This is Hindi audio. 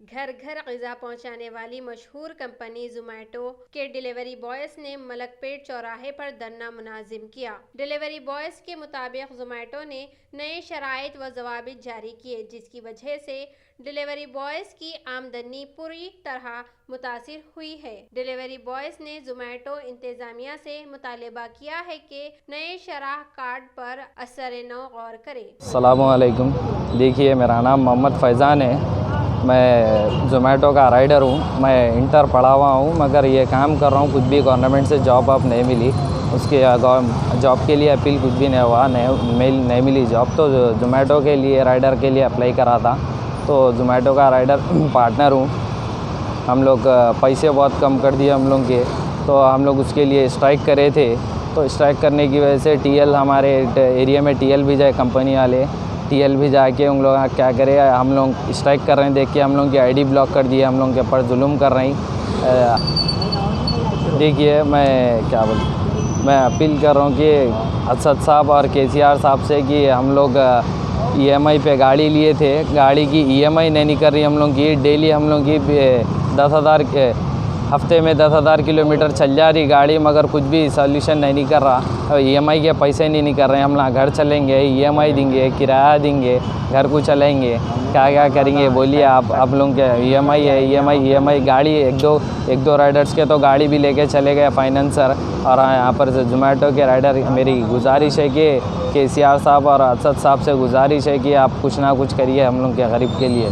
घर घर ग़िज़ा पहुंचाने वाली मशहूर कंपनी ज़ोमैटो के डिलीवरी बॉयज़ ने मलकपेट चौराहे पर धरना मुनाजिम किया। डिलीवरी बॉयज़ के मुताबिक ज़ोमैटो ने नए शराइत व ज़वाबित जारी किए, जिसकी वजह से डिलीवरी बॉयज़ की आमदनी पूरी तरह मुतासिर हुई है। डिलीवरी बॉयज़ ने ज़ोमैटो इंतज़ामिया से मुतालबा किया है कि नए शरह कार्ड पर असर नौ गौर करे। अस्सलामु अलैकुम। देखिए, मेरा नाम मोहम्मद फैज़ान है। मैं ज़ोमैटो का राइडर हूँ। मैं इंटर पढ़ा हुआ हूँ, मगर ये काम कर रहा हूँ, कुछ भी गवर्नमेंट से जॉब अब नहीं मिली। उसके जॉब के लिए अपील कुछ भी नहीं हुआ, नहीं मिली जॉब। तो ज़ोमैटो के लिए राइडर के लिए अप्लाई करा था। तो ज़ोमैटो का राइडर पार्टनर हूँ। हम लोग पैसे बहुत कम कर दिए हम लोग के, तो हम लोग उसके लिए स्ट्राइक करे थे। तो स्ट्राइक करने की वजह से टीएल, हमारे एरिया में टीएल भी जाए, कंपनी वाले टीएल भी जाके उन लोग क्या करे, हम लोग स्ट्राइक कर रहे हैं, देख के हम लोग की आईडी ब्लॉक कर दिए, हम लोग के ऊपर जुल्म कर रहे हैं। देखिए, मैं अपील कर रहा हूँ कि असद साहब और केसीआर साहब से कि हम लोग ईएमआई पे गाड़ी लिए थे, गाड़ी की ईएमआई नहीं कर रही हम लोग की। डेली हम लोग की 10,000 के हफ्ते में 10,000 किलोमीटर चल जा रही गाड़ी, मगर कुछ भी सॉल्यूशन नहीं कर रहा। ईएमआई के पैसे नहीं कर रहे हैं। हम लोग घर चलेंगे, ईएमआई देंगे, किराया देंगे, घर को चलाएंगे, क्या क्या करेंगे बोलिए आप लोग के। ईएमआई है, ईएमआई गाड़ी एक दो राइडर्स के तो गाड़ी भी लेके चले गए फाइनेंसर। और यहाँ पर ज़ोमैटो के राइडर, मेरी गुजारिश है कि केसीआर साहब और असद साहब से गुजारिश है कि आप कुछ ना कुछ करिए हम लोग के गरीब के लिए।